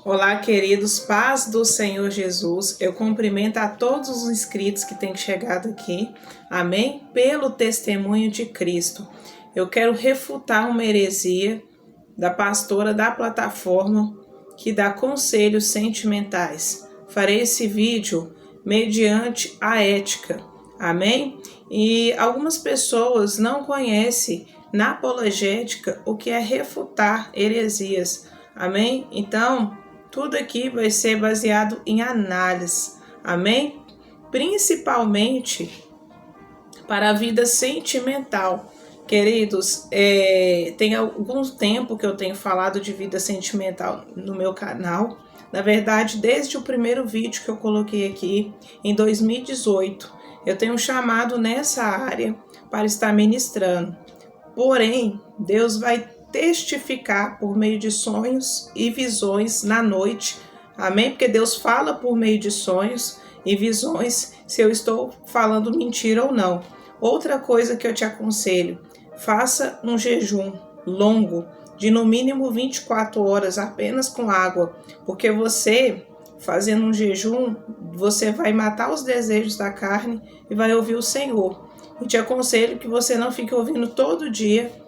Olá, queridos, paz do Senhor Jesus. Eu cumprimento a todos os inscritos que têm chegado aqui, amém? Pelo testemunho de Cristo. Eu quero refutar uma heresia da pastora da plataforma que dá conselhos sentimentais. Farei esse vídeo mediante a ética, amém? E algumas pessoas não conhecem na apologética o que é refutar heresias, amém? Então, tudo aqui vai ser baseado em análise, amém? Principalmente para a vida sentimental. Queridos, tem algum tempo que eu tenho falado de vida sentimental no meu canal. Na verdade, desde o primeiro vídeo que eu coloquei aqui, em 2018, eu tenho chamado nessa área para estar ministrando. Porém, Deus vai testificar por meio de sonhos e visões na noite, amém? Porque Deus fala por meio de sonhos e visões, se eu estou falando mentira ou não. Outra coisa que eu te aconselho, faça um jejum longo, de no mínimo 24 horas, apenas com água, porque você, fazendo um jejum, você vai matar os desejos da carne e vai ouvir o Senhor. E te aconselho que você não fique ouvindo todo dia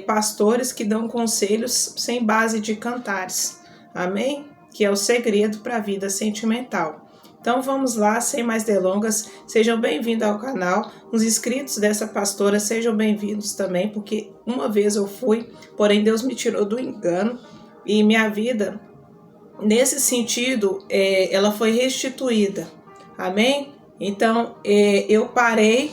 pastores que dão conselhos sem base de cantares, amém? Que é o segredo para a vida sentimental. Então vamos lá, sem mais delongas, sejam bem-vindos ao canal. Os inscritos dessa pastora sejam bem-vindos também, porque uma vez eu fui, porém Deus me tirou do engano e minha vida, nesse sentido, ela foi restituída, amém? Então eu parei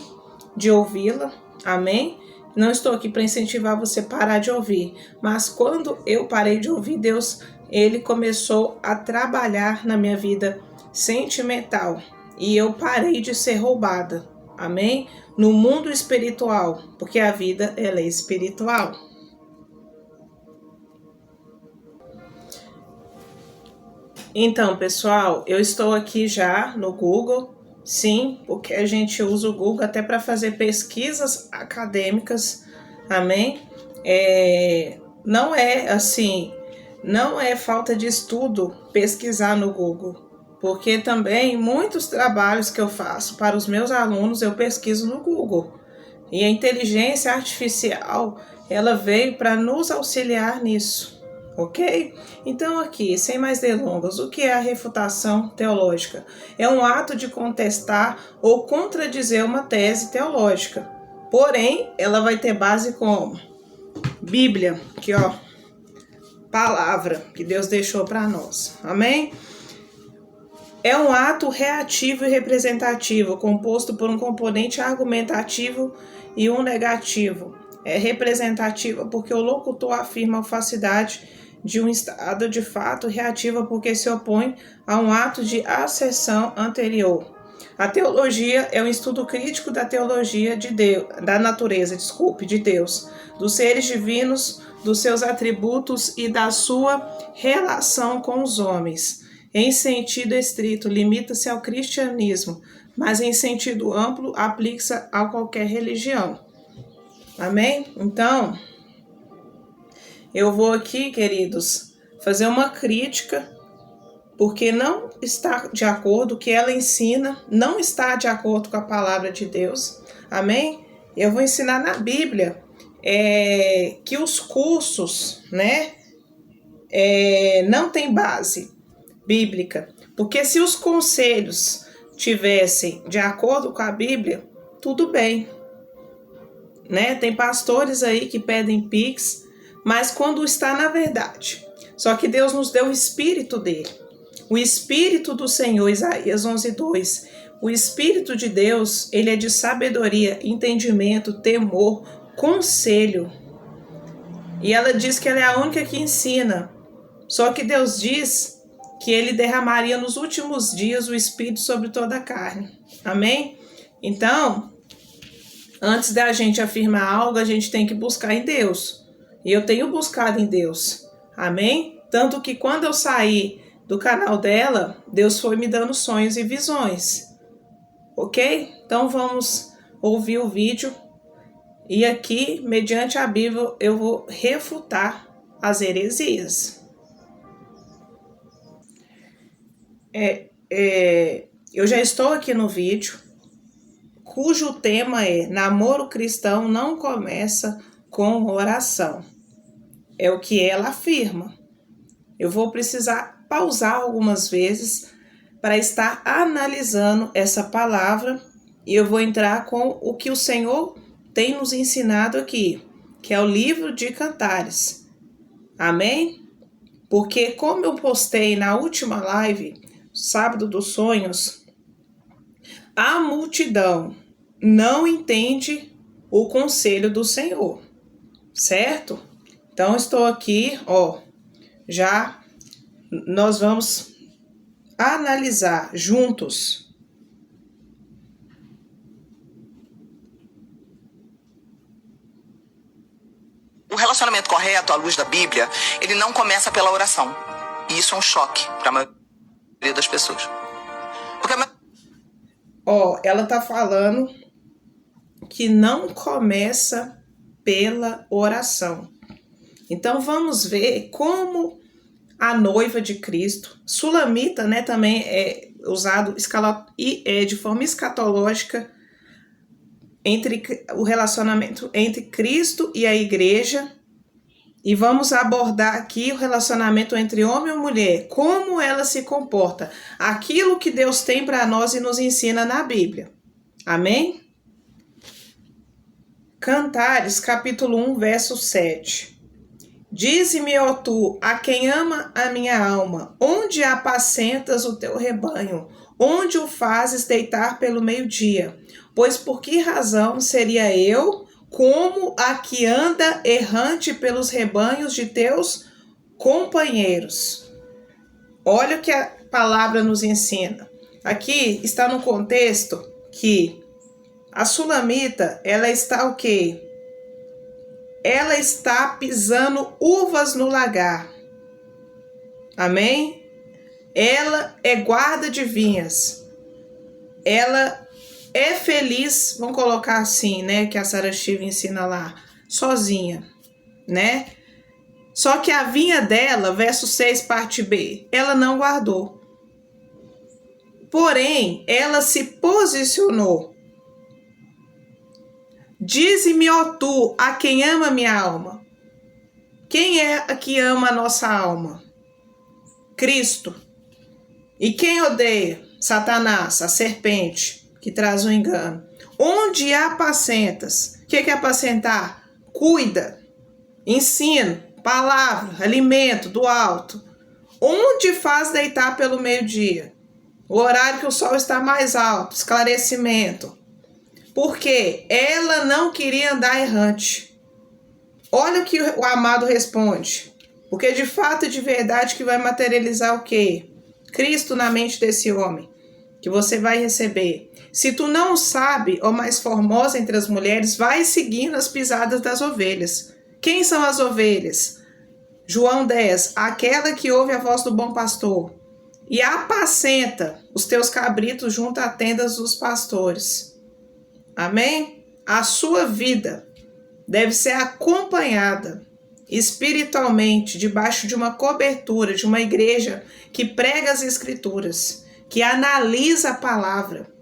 de ouvi-la, amém? Não estou aqui para incentivar você a parar de ouvir, mas quando eu parei de ouvir, Deus, Ele começou a trabalhar na minha vida sentimental e eu parei de ser roubada, amém? No mundo espiritual, porque a vida ela é espiritual. Então, pessoal, eu estou aqui já no Google. Sim, porque a gente usa o Google até para fazer pesquisas acadêmicas, amém? Não é assim, não é falta de estudo pesquisar no Google, porque também muitos trabalhos que eu faço para os meus alunos eu pesquiso no Google. E a inteligência artificial, ela veio para nos auxiliar nisso. Ok? Então aqui, sem mais delongas, o que é a refutação teológica? É um ato de contestar ou contradizer uma tese teológica. Porém, ela vai ter base como? Bíblia, aqui ó, palavra que Deus deixou para nós. Amém? É um ato reativo e representativo, composto por um componente argumentativo e um negativo. É representativa porque o locutor afirma a falsidade de um estado de fato, reativa porque se opõe a um ato de asserção anterior. A teologia é um estudo crítico da teologia de Deus, da natureza, de Deus, dos seres divinos, dos seus atributos e da sua relação com os homens. Em sentido estrito, limita-se ao cristianismo, mas em sentido amplo, aplica-se a qualquer religião. Amém? Então, eu vou aqui, queridos, fazer uma crítica, porque não está de acordo, o que ela ensina não está de acordo com a palavra de Deus. Amém? Eu vou ensinar na Bíblia que os cursos, né, não tem base bíblica, porque se os conselhos tivessem de acordo com a Bíblia, tudo bem, né? Tem pastores aí que pedem Pix, mas quando está na verdade. Só que Deus nos deu o Espírito dele, o Espírito do Senhor, Isaías 11:2. O Espírito de Deus, ele é de sabedoria, entendimento, temor, conselho. E ela diz que ela é a única que ensina. Só que Deus diz que ele derramaria nos últimos dias o Espírito sobre toda a carne. Amém? Então, antes da gente afirmar algo, a gente tem que buscar em Deus. E eu tenho buscado em Deus. Amém? Tanto que quando eu saí do canal dela, Deus foi me dando sonhos e visões. Ok? Então vamos ouvir o vídeo. E aqui, mediante a Bíblia, eu vou refutar as heresias. eu já estou aqui no vídeo, cujo tema é namoro cristão não começa com oração. É o que ela afirma. Eu vou precisar pausar algumas vezes para estar analisando essa palavra e eu vou entrar com o que o Senhor tem nos ensinado aqui, que é o livro de Cantares. Amém? Porque como eu postei na última live, Sábado dos Sonhos, a multidão não entende o conselho do Senhor, certo? Então estou aqui, já nós vamos analisar juntos. O relacionamento correto, à luz da Bíblia, ele não começa pela oração. E isso é um choque para a maioria das pessoas. Porque ela está falando que não começa pela oração. Então vamos ver como a noiva de Cristo, sulamita, né, também é usado de forma escatológica entre o relacionamento entre Cristo e a igreja. E vamos abordar aqui o relacionamento entre homem e mulher, como ela se comporta, aquilo que Deus tem para nós e nos ensina na Bíblia. Amém? Cantares, capítulo 1, verso 7. Dize-me, ó tu, a quem ama a minha alma, onde apacentas o teu rebanho, onde o fazes deitar pelo meio-dia? Pois por que razão seria eu como a que anda errante pelos rebanhos de teus companheiros? Olha o que a palavra nos ensina. Aqui está no contexto que a sulamita, ela está o quê? Ela está pisando uvas no lagar. Amém? Ela é guarda de vinhas. Ela é feliz, vamos colocar assim, né? Que a Sarah Steve ensina lá, sozinha, né? Só que a vinha dela, verso 6, parte B, ela não guardou. Porém, ela se posicionou. Dize-me, ó tu, a quem ama minha alma. Quem é a que ama a nossa alma? Cristo. E quem odeia? Satanás, a serpente, que traz o engano. Onde apacentas? O que é apacentar? Cuida, ensino, palavra, alimento do alto. Onde faz deitar pelo meio-dia? O horário que o sol está mais alto, esclarecimento. Porque ela não queria andar errante. Olha o que o amado responde. Porque de fato e de verdade que vai materializar o quê? Cristo na mente desse homem, que você vai receber. Se tu não sabe, ó mais formosa entre as mulheres, vai seguindo as pisadas das ovelhas. Quem são as ovelhas? João 10, aquela que ouve a voz do bom pastor e apacenta os teus cabritos junto a tendas dos pastores. Amém? A sua vida deve ser acompanhada espiritualmente debaixo de uma cobertura, de uma igreja que prega as escrituras, que analisa a palavra,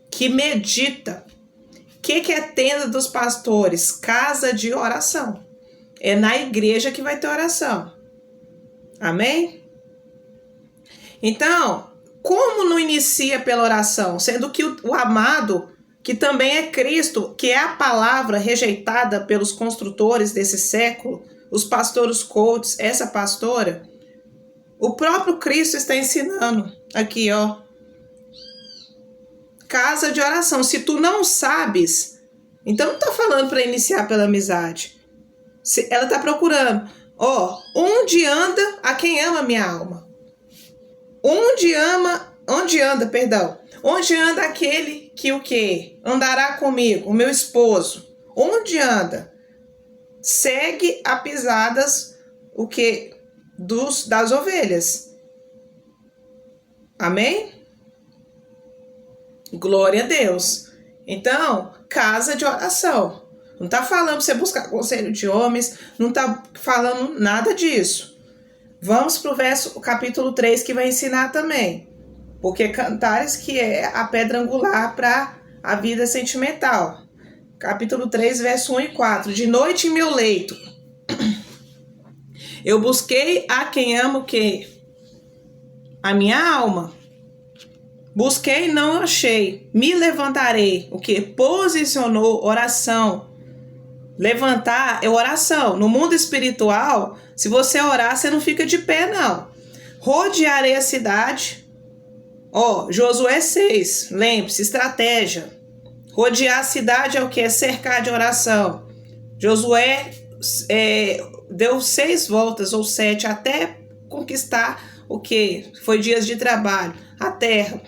que medita. O que é tenda dos pastores? Casa de oração. É na igreja que vai ter oração. Amém? Então, como não inicia pela oração? Sendo que o amado, que também é Cristo, que é a palavra rejeitada pelos construtores desse século, os pastores coaches, essa pastora, o próprio Cristo está ensinando aqui, casa de oração. Se tu não sabes, então não está falando para iniciar pela amizade. Ela está procurando, onde anda a quem ama minha alma? Onde anda aquele que o quê? Andará comigo, o meu esposo. Onde anda? Segue a pisadas, o quê? Das ovelhas. Amém? Glória a Deus. Então, casa de oração. Não está falando para você buscar conselho de homens, não está falando nada disso. Vamos para o capítulo 3, que vai ensinar também. Porque Cantares que é a pedra angular para a vida sentimental. Capítulo 3, verso 1 e 4. De noite em meu leito, eu busquei a quem amo o quê? A minha alma. Busquei e não achei. Me levantarei. O que? Posicionou, oração. Levantar é oração. No mundo espiritual, se você orar, você não fica de pé, não. Rodearei a cidade. Josué 6. Lembre-se, estratégia. Rodear a cidade é o que? É cercar de oração. Josué deu 6 voltas ou 7 até conquistar o que? Foi dias de trabalho. A terra.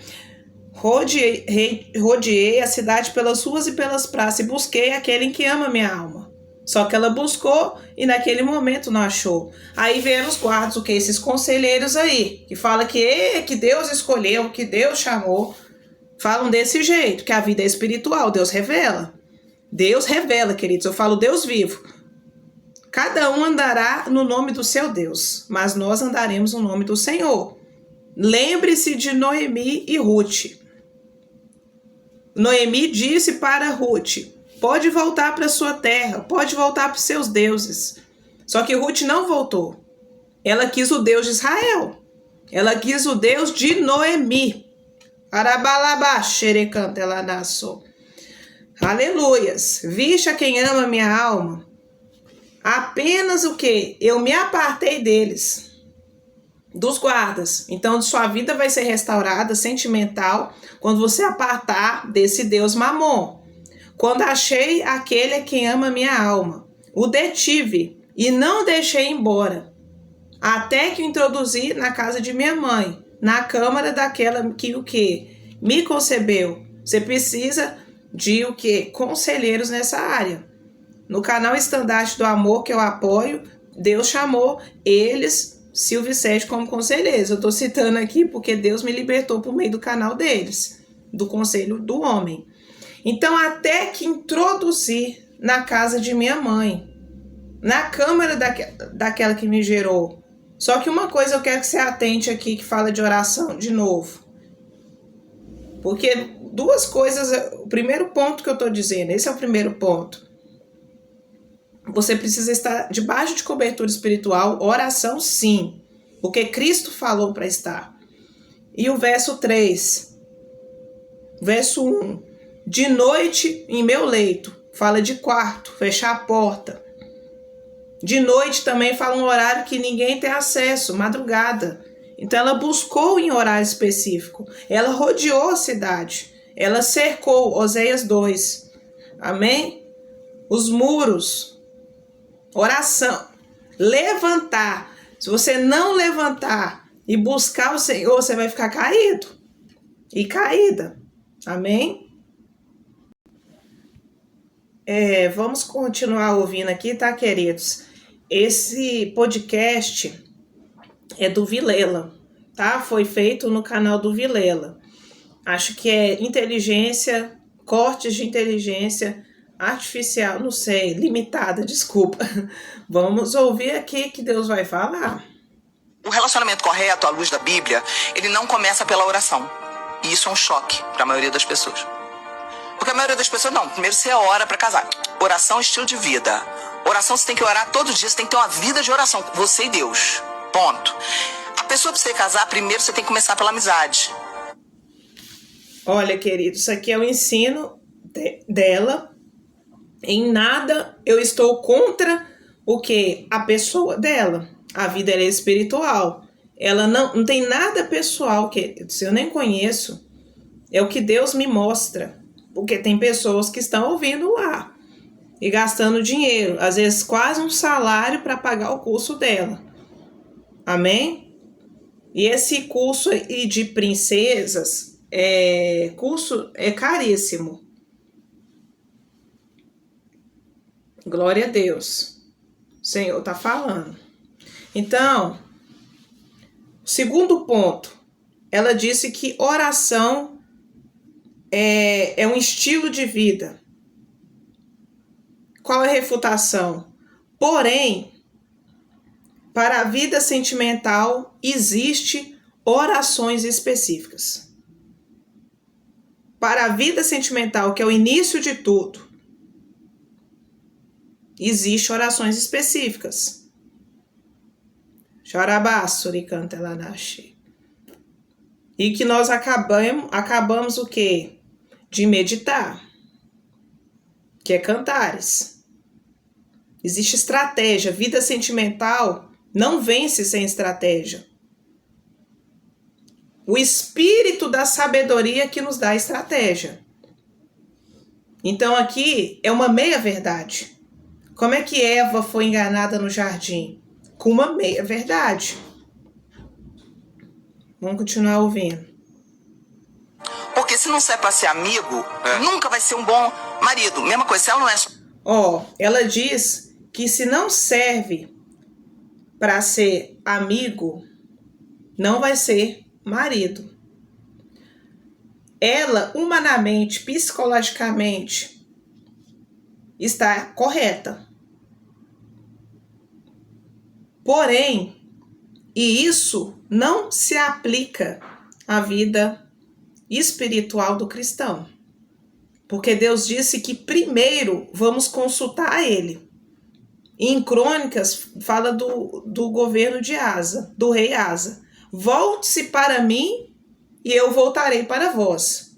Rodeei a cidade pelas ruas e pelas praças e busquei aquele em que ama minha alma. Só que ela buscou e naquele momento não achou. Aí vieram os guardas, o que? Esses conselheiros aí, que falam que Deus escolheu, que Deus chamou. Falam desse jeito, que a vida é espiritual, Deus revela. Deus revela, queridos, eu falo Deus vivo. Cada um andará no nome do seu Deus, mas nós andaremos no nome do Senhor. Lembre-se de Noemi e Ruth. Noemi disse para Ruth, pode voltar para sua terra, pode voltar para os seus deuses. Só que Ruth não voltou. Ela quis o Deus de Israel. Ela quis o Deus de Noemi. Arabalabá, xerecanta, ela nasceu. Aleluias. Viste a quem ama minha alma. Apenas o que? Eu me apartei deles. Dos guardas. Então, sua vida vai ser restaurada, sentimental, quando você apartar desse Deus Mamon. Quando achei aquele a quem ama minha alma. O detive e não deixei embora. Até que o introduzi na casa de minha mãe. Na câmara daquela que o que? Me concebeu. Você precisa de o que? Conselheiros nessa área. No canal Estandarte do Amor, que eu apoio, Deus chamou eles, Silvio e Sérgio, como conselheiros. Eu estou citando aqui porque Deus me libertou por meio do canal deles, do Conselho do Homem. Então, até que introduzi na casa de minha mãe, na câmara daquela que me gerou. Só que uma coisa eu quero que você atente aqui, que fala de oração, de novo. Porque duas coisas, o primeiro ponto que eu estou dizendo, esse é o primeiro ponto. Você precisa estar debaixo de cobertura espiritual, oração sim, porque Cristo falou para estar. E o verso 3, verso 1, de noite em meu leito, fala de quarto, fechar a porta. De noite também fala um horário que ninguém tem acesso, madrugada. Então ela buscou em horário específico, ela rodeou a cidade, ela cercou, Oséias 2, amém? Os muros, oração, levantar. Se você não levantar e buscar o Senhor, você vai ficar caído e caída, amém? Vamos continuar ouvindo aqui, tá, queridos? Esse podcast é do Vilela, tá? Foi feito no canal do Vilela. Acho que é inteligência, cortes de inteligência artificial, não sei, limitada, desculpa. Vamos ouvir aqui que Deus vai falar. O relacionamento correto, à luz da Bíblia, ele não começa pela oração. E isso é um choque para a maioria das pessoas. Porque a maioria das pessoas, não, primeiro você ora para casar. Oração é estilo de vida. Oração você tem que orar todos os dias, você tem que ter uma vida de oração, você e Deus. Ponto. A pessoa para você casar, primeiro você tem que começar pela amizade. Olha, querido, isso aqui é o ensino dela. Em nada eu estou contra o que? A pessoa dela. A vida é espiritual. Ela não tem nada pessoal, que eu nem conheço. É o que Deus me mostra. Porque tem pessoas que estão ouvindo lá e gastando dinheiro, às vezes quase um salário para pagar o curso dela. Amém? E esse curso aí de princesas, curso é caríssimo. Glória a Deus. O Senhor está falando. Então, segundo ponto, ela disse que oração é um estilo de vida. Qual é a refutação? Porém, para a vida sentimental existe orações específicas. Para a vida sentimental, que é o início de tudo, existem orações específicas. Charabassuri cantelanashi. E que nós acabamos o quê? De meditar. Que é cantares. Existe estratégia. Vida sentimental não vence sem estratégia. O espírito da sabedoria que nos dá estratégia. Então aqui é uma meia-verdade. Como é que Eva foi enganada no jardim? Com uma meia-verdade. Vamos continuar ouvindo. Porque se não serve para ser amigo, nunca vai ser um bom marido. Mesma coisa, se ela não é... Ela diz que se não serve para ser amigo, não vai ser marido. Ela, humanamente, psicologicamente, está correta. Porém, e isso não se aplica à vida espiritual do cristão. Porque Deus disse que primeiro vamos consultar a Ele. E em Crônicas fala do governo de Asa, do rei Asa. Volte-se para mim e eu voltarei para vós.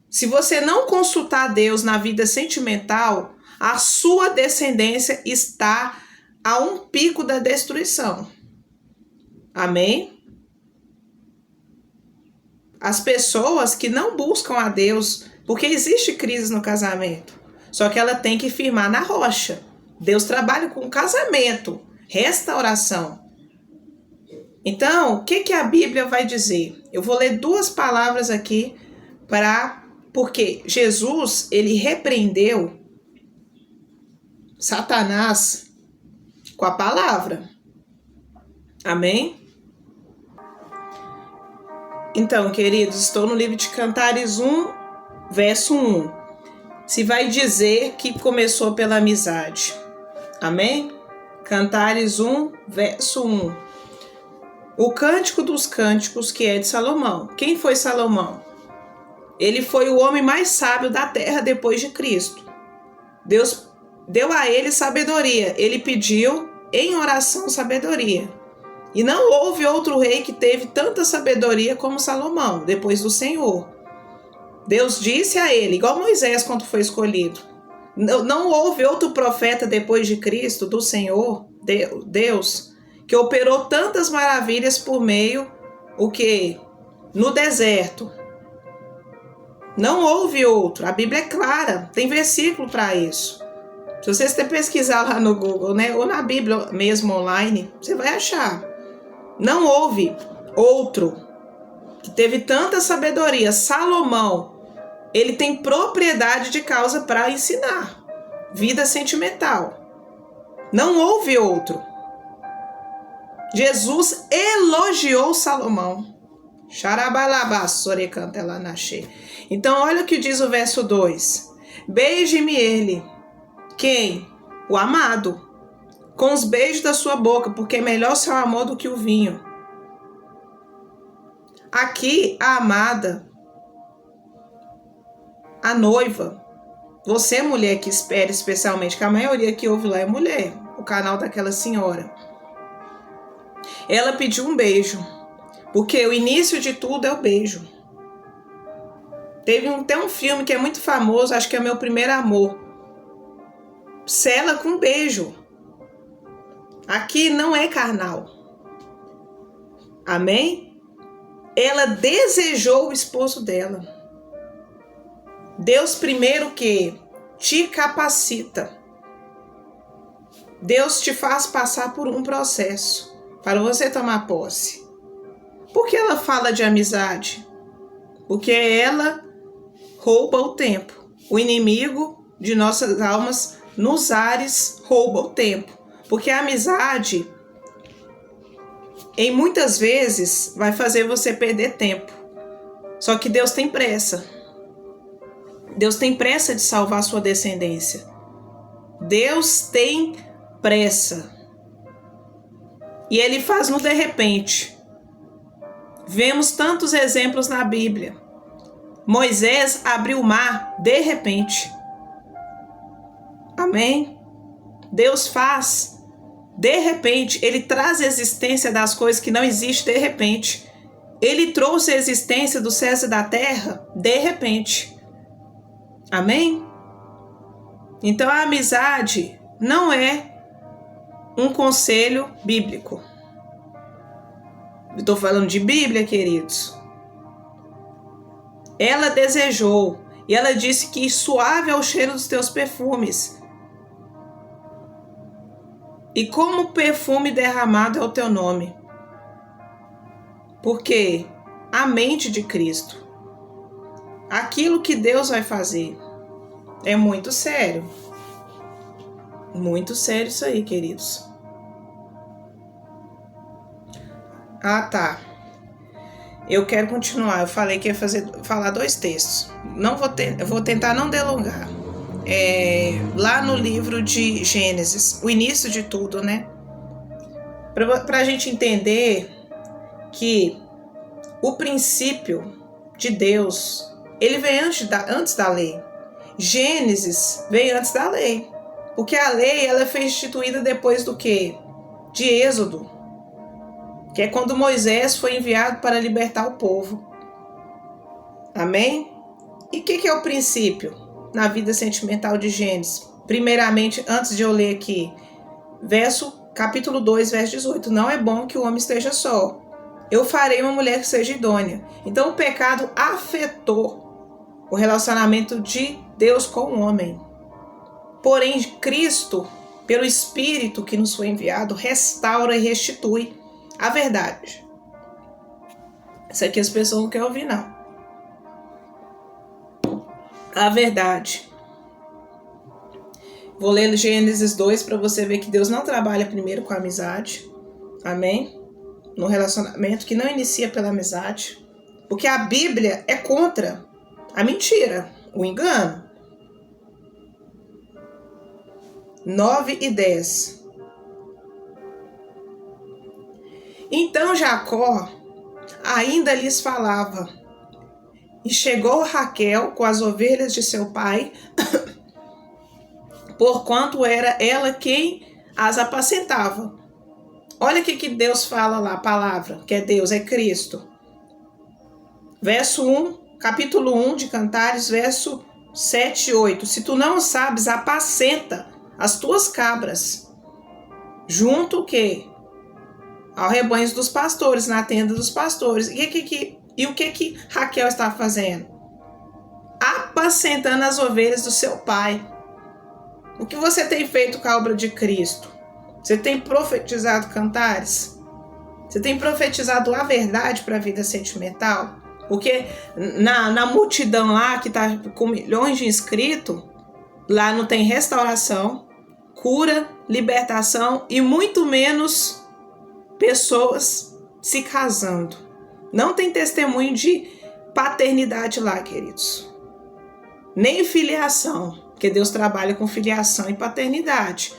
Se você não consultar Deus na vida sentimental, a sua descendência está a um pico da destruição. Amém? As pessoas que não buscam a Deus, porque existe crise no casamento, só que ela tem que firmar na rocha. Deus trabalha com casamento, restauração. Então, o que a Bíblia vai dizer? Eu vou ler 2 palavras aqui porque Jesus, ele repreendeu Satanás com a palavra. Amém? Então, queridos, estou no livro de Cantares 1, verso 1. Se vai dizer que começou pela amizade. Amém? Cantares 1, verso 1. O Cântico dos Cânticos, que é de Salomão. Quem foi Salomão? Ele foi o homem mais sábio da terra depois de Cristo. Deus deu a ele sabedoria. Ele pediu em oração sabedoria. E não houve outro rei que teve tanta sabedoria como Salomão, depois do Senhor. Deus disse a ele, igual Moisés quando foi escolhido. Não houve outro profeta depois de Cristo, do Senhor, Deus, que operou tantas maravilhas por meio, no deserto. Não houve outro. A Bíblia é clara, tem versículo para isso. Se vocês pesquisar lá no Google, né, ou na Bíblia mesmo online, você vai achar. Não houve outro que teve tanta sabedoria. Salomão, ele tem propriedade de causa para ensinar. Vida sentimental. Não houve outro. Jesus elogiou Salomão. Então, olha o que diz o verso 2. Beije-me ele. Quem? O amado. Com os beijos da sua boca, porque é melhor seu amor do que o vinho. Aqui, a amada, a noiva, você mulher que espera especialmente, que a maioria que ouve lá é mulher, o canal daquela senhora. Ela pediu um beijo, porque o início de tudo é o beijo. Tem um filme que é muito famoso, acho que é Meu Primeiro Amor. Sela com beijo. Aqui não é carnal. Amém? Ela desejou o esposo dela. Deus primeiro que te capacita. Deus te faz passar por um processo para você tomar posse. Por que ela fala de amizade? Porque ela rouba o tempo. O inimigo de nossas almas nos ares rouba o tempo. Porque a amizade, em muitas vezes, vai fazer você perder tempo. Só que Deus tem pressa. Deus tem pressa de salvar a sua descendência. Deus tem pressa. E Ele faz no de repente. Vemos tantos exemplos na Bíblia. Moisés abriu o mar de repente. Amém? Deus faz de repente. Ele traz a existência das coisas que não existem de repente. Ele trouxe a existência dos céus e da terra de repente. Amém? Então a amizade não é um conselho bíblico. Eu estou falando de Bíblia, queridos. Ela desejou e ela disse que suave é o cheiro dos teus perfumes. E como perfume derramado é o teu nome. Porque a mente de Cristo, aquilo que Deus vai fazer, é muito sério. Muito sério isso aí, queridos. Ah, tá. Eu quero continuar. Eu falei que ia falar 2 textos. Eu vou tentar não delongar. Lá no livro de Gênesis, o início de tudo, né? Para a gente entender que o princípio de Deus, ele vem antes da lei. Gênesis veio antes da lei. Porque a lei, ela foi instituída depois do quê? De Êxodo. Que é quando Moisés foi enviado para libertar o povo. Amém? E o que é o princípio na vida sentimental de Gênesis? Primeiramente, antes de eu ler aqui, capítulo 2, verso 18. Não é bom que o homem esteja só. Eu farei uma mulher que seja idônea. Então o pecado afetou o relacionamento de Deus com o homem. Porém, Cristo, pelo Espírito que nos foi enviado, restaura e restitui a verdade. Isso aqui as pessoas não querem ouvir, não. A verdade. Vou ler Gênesis 2 para você ver que Deus não trabalha primeiro com a amizade. Amém? No relacionamento que não inicia pela amizade. Porque a Bíblia é contra a mentira, o engano. 9 e 10. Então Jacó ainda lhes falava, e chegou Raquel com as ovelhas de seu pai, porquanto era ela quem as apacentava. Olha o que Deus fala lá, a palavra, que é Deus, é Cristo. Verso 1, capítulo 1 de Cantares, verso 7 e 8. Se tu não sabes, apacenta as tuas cabras, junto o quê? Ao rebanho dos pastores, na tenda dos pastores. E o que Raquel está fazendo? Apacentando as ovelhas do seu pai. O que você tem feito com a obra de Cristo? Você tem profetizado Cantares? Você tem profetizado a verdade para a vida sentimental? Porque na multidão lá, que está com milhões de inscritos, lá não tem restauração, cura, libertação e muito menos pessoas se casando. Não tem testemunho de paternidade lá, queridos. Nem filiação, porque Deus trabalha com filiação e paternidade.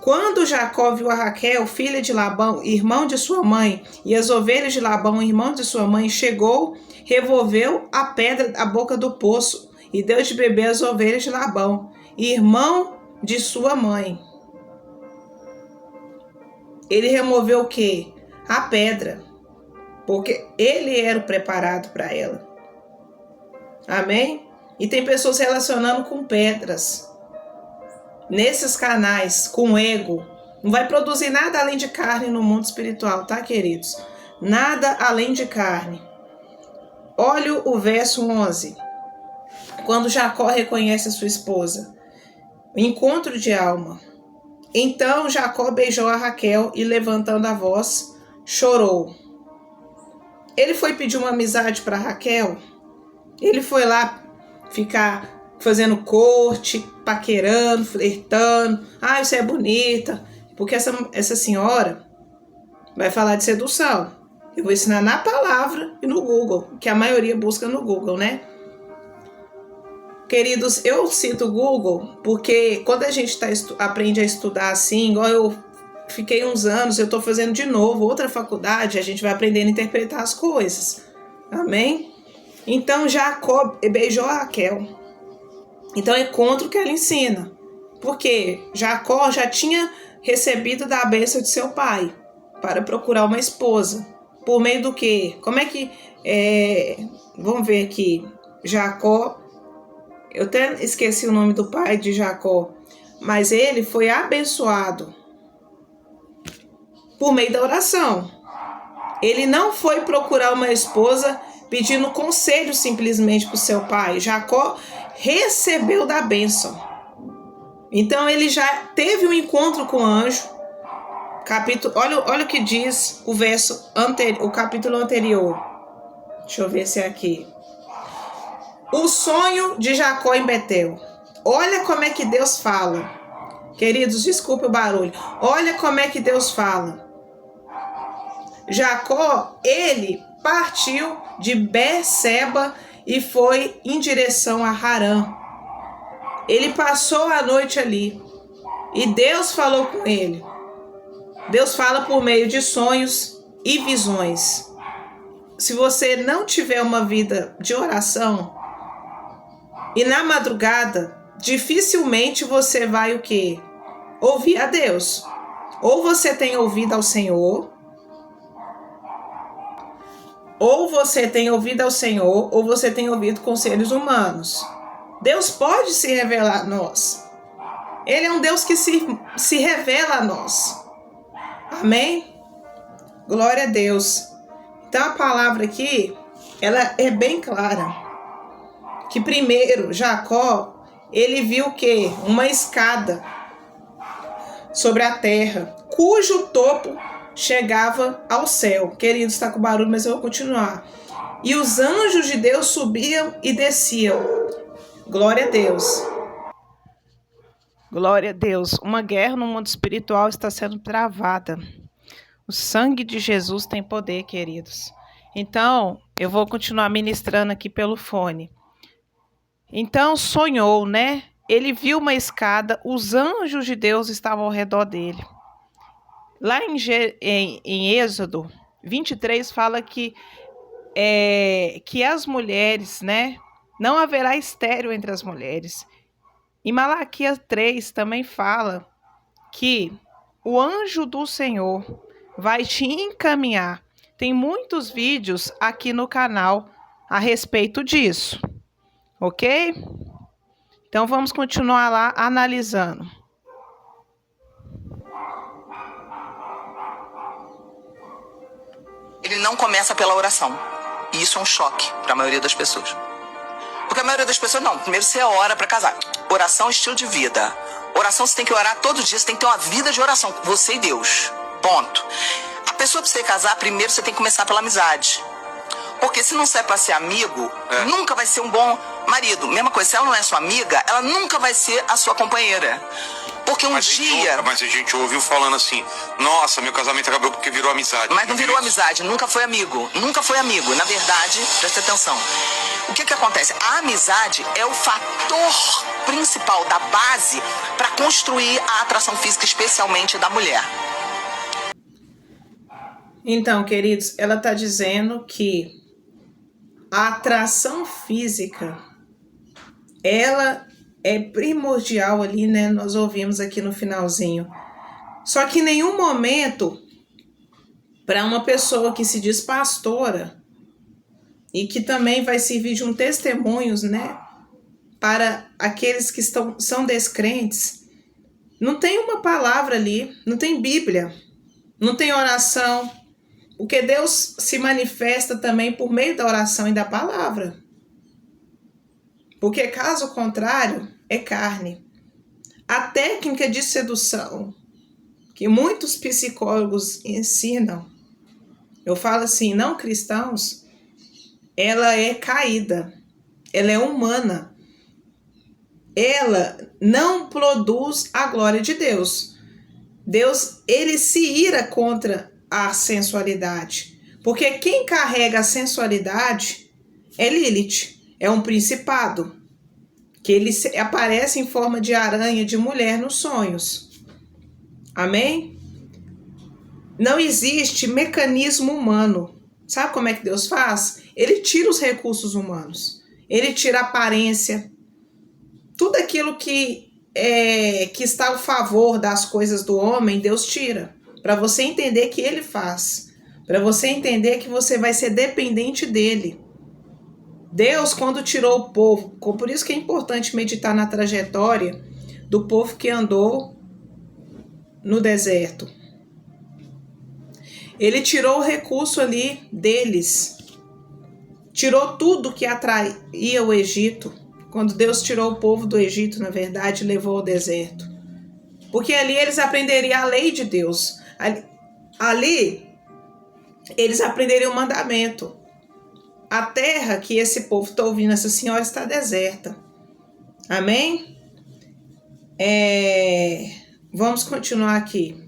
Quando Jacó viu a Raquel, filha de Labão, irmão de sua mãe, e as ovelhas de Labão, irmão de sua mãe, chegou, revolveu a pedra da boca do poço e deu de beber as ovelhas de Labão, irmão de sua mãe. Ele removeu o quê? A pedra, porque ele era o preparado para ela. Amém? E tem pessoas relacionando com pedras. Nesses canais, com ego. Não vai produzir nada além de carne no mundo espiritual, tá, queridos? Nada além de carne. Olha o verso 11. Quando Jacó reconhece a sua esposa. O encontro de alma. Então Jacó beijou a Raquel e, levantando a voz, chorou. Ele foi pedir uma amizade para Raquel. Ele foi lá ficar fazendo corte, paquerando, flertando. Ah, você é bonita. Porque essa senhora vai falar de sedução. Eu vou ensinar na palavra e no Google, que a maioria busca no Google, né? Queridos, eu cito o Google porque quando a gente aprende a estudar assim, igual eu fiquei uns anos, eu estou fazendo de novo outra faculdade, a gente vai aprendendo a interpretar as coisas. Amém? Então Jacó beijou a Raquel. Então é contra o que ela ensina. Porque Jacó já tinha recebido da bênção de seu pai para procurar uma esposa. Por meio do quê? Como é que... vamos ver aqui. Jacó... Eu até esqueci o nome do pai de Jacó. Mas ele foi abençoado por meio da oração. Ele não foi procurar uma esposa pedindo conselho simplesmente para o seu pai. Jacó recebeu da bênção. Então ele já teve um encontro com o anjo. Olha o que diz o capítulo anterior. Deixa eu ver se é aqui. O sonho de Jacó em Betel. Olha como é que Deus fala. Queridos, desculpe o barulho. Olha como é que Deus fala. Jacó, ele partiu de Berseba e foi em direção a Harã. Ele passou a noite ali. E Deus falou com ele. Deus fala por meio de sonhos e visões. Se você não tiver uma vida de oração, e na madrugada, dificilmente você vai o quê? Ouvir a Deus. Ou você tem ouvido ao Senhor, ou você tem ouvido conselhos humanos. Deus pode se revelar a nós. Ele é um Deus que se revela a nós. Amém? Glória a Deus. Então a palavra aqui, ela é bem clara. Que primeiro, Jacó, ele viu o quê? Uma escada sobre a terra, cujo topo chegava ao céu. Querido, está com barulho, mas eu vou continuar. E os anjos de Deus subiam e desciam. Glória a Deus. Glória a Deus. Uma guerra no mundo espiritual está sendo travada. O sangue de Jesus tem poder, queridos. Então, eu vou continuar ministrando aqui pelo fone. Então, sonhou, né? Ele viu uma escada, os anjos de Deus estavam ao redor dele. Lá em Êxodo 23 fala que as mulheres, né? Não haverá estéril entre as mulheres. Em Malaquias 3 também fala que o anjo do Senhor vai te encaminhar. Tem muitos vídeos aqui no canal a respeito disso. Ok? Então vamos continuar lá analisando. Ele não começa pela oração. E isso é um choque para a maioria das pessoas. Porque a maioria das pessoas, não, primeiro você ora para casar. Oração é estilo de vida. Oração você tem que orar todo dia, você tem que ter uma vida de oração, você e Deus. Ponto. A pessoa para você casar, primeiro você tem que começar pela amizade. Porque se não serve para ser amigo, nunca vai ser um bom marido. Mesma coisa, se ela não é sua amiga, ela nunca vai ser a sua companheira. Porque mas a gente ouviu falando assim, nossa, meu casamento acabou porque virou amizade. Mas não virou amizade, nunca foi amigo. Nunca foi amigo. Na verdade, presta atenção. O que acontece? A amizade é o fator principal da base para construir a atração física, especialmente da mulher. Então, queridos, ela está dizendo que a atração física, ela é primordial ali, né? Nós ouvimos aqui no finalzinho. Só que em nenhum momento, para uma pessoa que se diz pastora e que também vai servir de um testemunho, né? Para aqueles que são descrentes, não tem uma palavra ali, não tem Bíblia, não tem oração, porque Deus se manifesta também por meio da oração e da palavra. Porque caso contrário, é carne. A técnica de sedução que muitos psicólogos ensinam, eu falo assim, não cristãos, ela é caída, ela é humana. Ela não produz a glória de Deus. Deus, ele se ira contra a sensualidade. Porque quem carrega a sensualidade é Lilith, é um principado. Que ele aparece em forma de aranha, de mulher nos sonhos. Amém? Não existe mecanismo humano. Sabe como é que Deus faz? Ele tira os recursos humanos. Ele tira a aparência. Tudo aquilo que está a favor das coisas do homem, Deus tira. Para você entender que ele faz. Para você entender que você vai ser dependente dele. Deus, quando tirou o povo, por isso que é importante meditar na trajetória do povo que andou no deserto. Ele tirou o recurso ali deles. Tirou tudo que atraía o Egito. Quando Deus tirou o povo do Egito, na verdade, levou ao deserto. Porque ali eles aprenderiam a lei de Deus. Ali eles aprenderiam o mandamento. A terra que esse povo está ouvindo, essa senhora, está deserta. Amém? Vamos continuar aqui.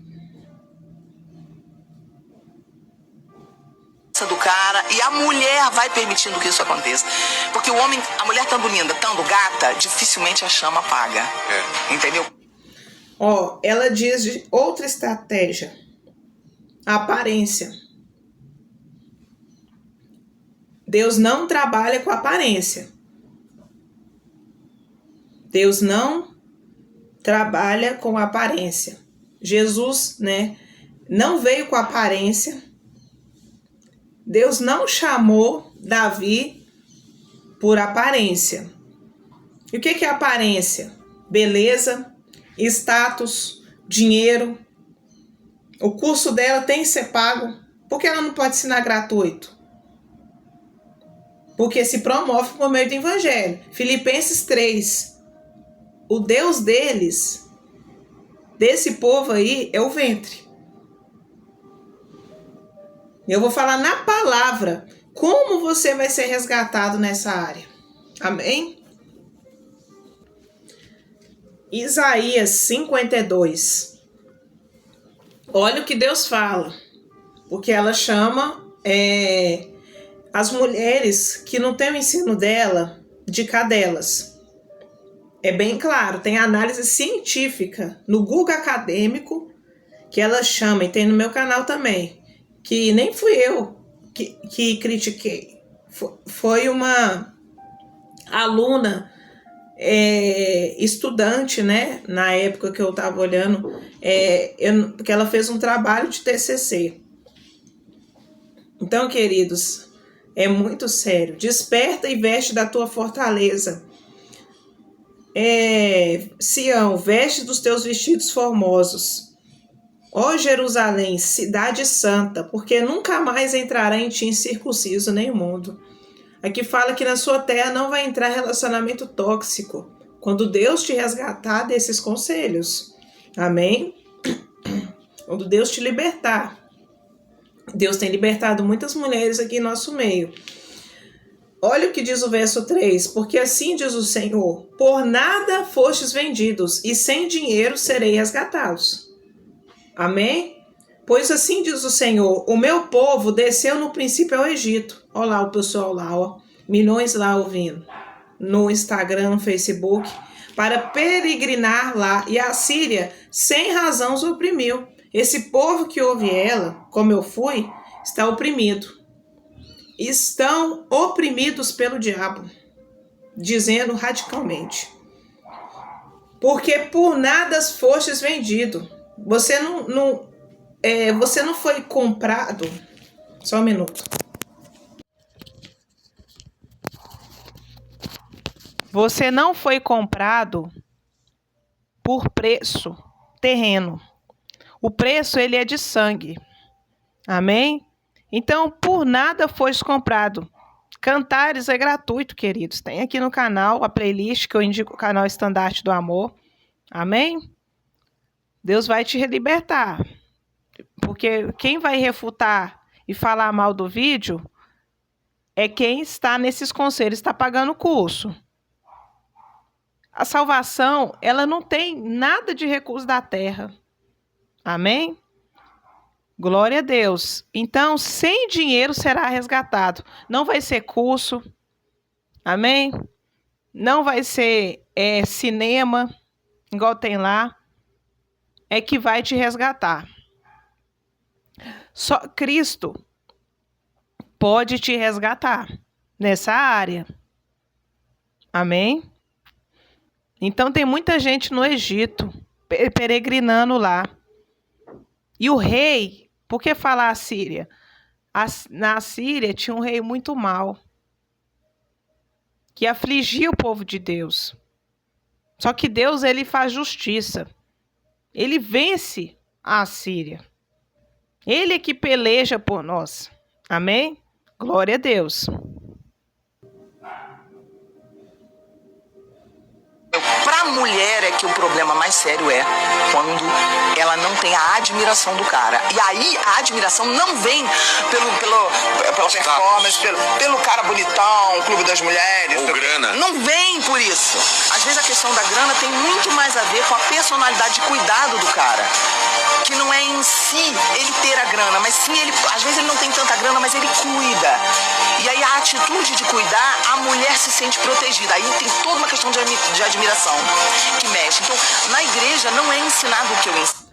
Do cara, e a mulher vai permitindo que isso aconteça. Porque o homem, a mulher estando linda, estando gata, dificilmente a chama apaga. Entendeu? Ela diz de outra estratégia. A aparência. Deus não trabalha com aparência. Deus não trabalha com aparência. Jesus, não veio com aparência. Deus não chamou Davi por aparência. E o que é aparência? Beleza, status, dinheiro. O curso dela tem que ser pago. Por que ela não pode ensinar gratuito? Porque se promove por meio do evangelho. Filipenses 3. O Deus deles, desse povo aí, é o ventre. Eu vou falar na palavra como você vai ser resgatado nessa área. Amém? Isaías 52. Olha o que Deus fala. Porque ela chama as mulheres que não têm o ensino dela de cadelas. É bem claro, tem análise científica no Google Acadêmico que ela chama, e tem no meu canal também, que nem fui eu que critiquei. Foi uma aluna, estudante, na época que eu estava olhando, porque ela fez um trabalho de TCC. Então, queridos, é muito sério. Desperta e veste da tua fortaleza. Sião, veste dos teus vestidos formosos. Ó Jerusalém, cidade santa, porque nunca mais entrará em ti incircunciso nem imundo. Aqui fala que na sua terra não vai entrar relacionamento tóxico, quando Deus te resgatar desses conselhos. Amém? Quando Deus te libertar. Deus tem libertado muitas mulheres aqui em nosso meio. Olha o que diz o verso 3. Porque assim diz o Senhor: por nada fostes vendidos, e sem dinheiro serei resgatados. Amém? Pois assim diz o Senhor: o meu povo desceu no princípio ao Egito. Olha lá o pessoal lá, milhões lá ouvindo. No Instagram, no Facebook, para peregrinar lá. E a Síria, sem razão, os oprimiu. Esse povo que ouve ela, como eu fui, está oprimido. Estão oprimidos pelo diabo, dizendo radicalmente: porque por nada fostes vendido. Você não foi comprado. Só um minuto. Você não foi comprado por preço terreno. O preço, ele é de sangue. Amém? Então, por nada foste comprado. Cantares é gratuito, queridos. Tem aqui no canal a playlist que eu indico, o canal Estandarte do Amor. Amém? Deus vai te libertar. Porque quem vai refutar e falar mal do vídeo é quem está nesses conselhos, está pagando o curso. A salvação, ela não tem nada de recurso da terra. Amém? Glória a Deus. Então, sem dinheiro será resgatado. Não vai ser curso. Amém? Não vai ser cinema, igual tem lá. É que vai te resgatar. Só Cristo pode te resgatar nessa área. Amém? Então tem muita gente no Egito, peregrinando lá. E o rei, por que falar Assíria? Na Síria tinha um rei muito mau, que afligia o povo de Deus. Só que Deus, ele faz justiça. Ele vence a Assíria. Ele é que peleja por nós. Amém? Glória a Deus. Para a mulher é que o problema mais sério é quando ela não tem a admiração do cara. E aí a admiração não vem pela performance, pelo cara bonitão, clube das mulheres. Ou grana. Não vem por isso. Às vezes a questão da grana tem muito mais a ver com a personalidade de cuidado do cara. Que não é em si ele ter a grana, mas sim ele, às vezes ele não tem tanta grana, mas ele cuida. E aí a atitude de cuidar, a mulher se sente protegida. Aí tem toda uma questão de admiração que mexe. Então, na igreja não é ensinado o que eu ensino.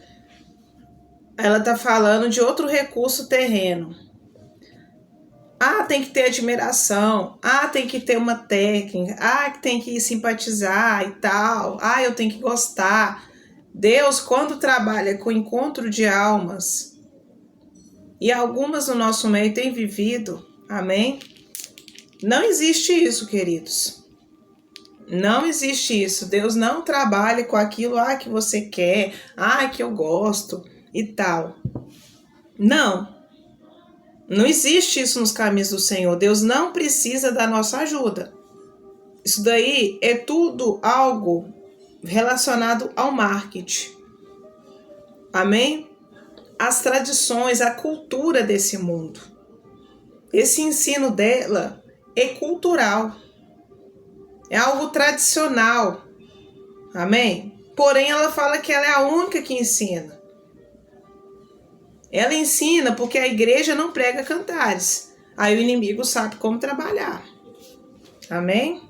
Ela está falando de outro recurso terreno. Tem que ter admiração. Tem que ter uma técnica. Tem que simpatizar e tal. Eu tenho que gostar. Deus, quando trabalha com encontro de almas, e algumas no nosso meio têm vivido, amém? Não existe isso, queridos. Não existe isso. Deus não trabalha com aquilo, que você quer, que eu gosto e tal. Não. Não existe isso nos caminhos do Senhor. Deus não precisa da nossa ajuda. Isso daí é tudo algo relacionado ao marketing. Amém? As tradições, a cultura desse mundo. Esse ensino dela é cultural. É algo tradicional. Amém? Porém, ela fala que ela é a única que ensina. Ela ensina porque a igreja não prega cantares. Aí o inimigo sabe como trabalhar. Amém?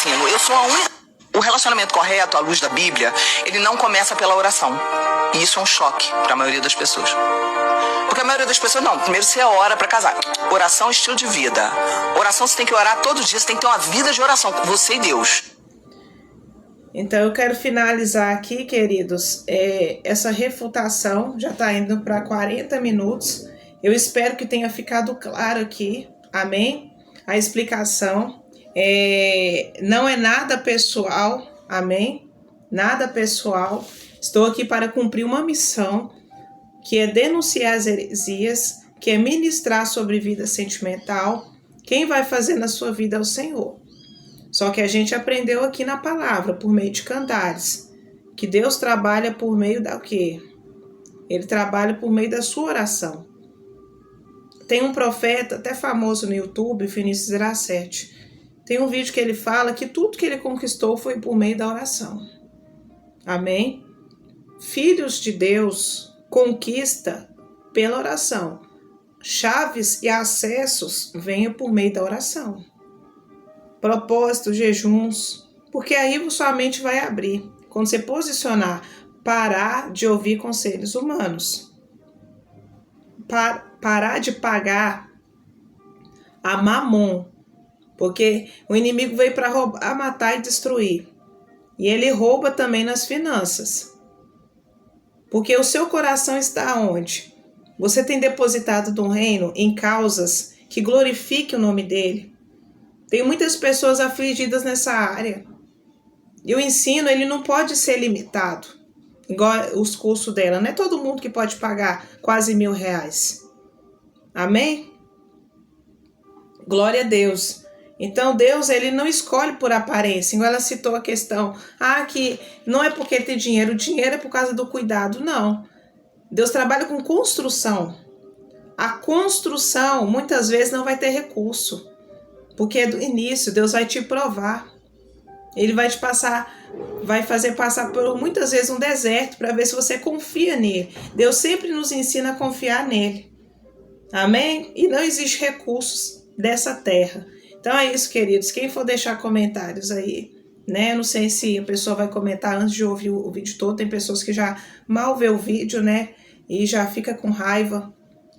Eu sou a única. O relacionamento correto, à luz da Bíblia, ele não começa pela oração. E isso é um choque para a maioria das pessoas. Porque a maioria das pessoas, não, primeiro você ora para casar. Oração é estilo de vida. Oração você tem que orar todo dia, você tem que ter uma vida de oração com você e Deus. Então eu quero finalizar aqui, queridos, essa refutação já está indo para 40 minutos. Eu espero que tenha ficado claro aqui, amém? A explicação. Não é nada pessoal, amém? Nada pessoal. Estou aqui para cumprir uma missão, que é denunciar as heresias, que é ministrar sobre vida sentimental. Quem vai fazer na sua vida é o Senhor. Só que a gente aprendeu aqui na palavra, por meio de cantares, que Deus trabalha por meio da quê? Ele trabalha por meio da sua oração. Tem um profeta até famoso no YouTube, Vinícius Iracete. Tem um vídeo que ele fala que tudo que ele conquistou foi por meio da oração. Amém? Filhos de Deus conquista pela oração. Chaves e acessos venham por meio da oração. Propósitos, jejuns, porque aí sua mente vai abrir. Quando você posicionar, parar de ouvir conselhos humanos. Parar de pagar a mamon. Porque o inimigo veio para roubar, matar e destruir. E ele rouba também nas finanças. Porque o seu coração está onde? Você tem depositado no reino em causas que glorifiquem o nome dele. Tem muitas pessoas afligidas nessa área. E o ensino, ele não pode ser limitado. Igual os cursos dela. Não é todo mundo que pode pagar quase R$1.000. Amém? Glória a Deus. Então, Deus, ele não escolhe por aparência. Igual ela citou a questão, que não é porque ele tem dinheiro, o dinheiro é por causa do cuidado. Não. Deus trabalha com construção. A construção, muitas vezes, não vai ter recurso. Porque é do início, Deus vai te provar. Ele vai te passar, vai fazer passar por muitas vezes um deserto para ver se você confia nele. Deus sempre nos ensina a confiar nele. Amém? E não existe recursos dessa terra. Então é isso, queridos. Quem for deixar comentários aí, né? Não sei se a pessoa vai comentar antes de ouvir o vídeo todo. Tem pessoas que já mal vê o vídeo, né? e já fica com raiva.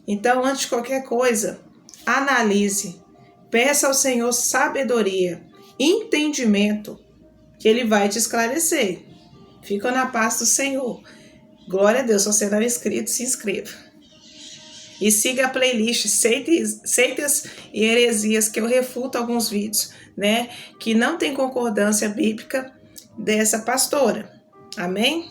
Então, antes de qualquer coisa, analise, peça ao Senhor sabedoria, entendimento, que Ele vai te esclarecer. Fica na paz do Senhor. Glória a Deus. Se você não é inscrito, se inscreva. E siga a playlist Seitas e Heresias, que eu refuto alguns vídeos, né, que não tem concordância bíblica dessa pastora. Amém?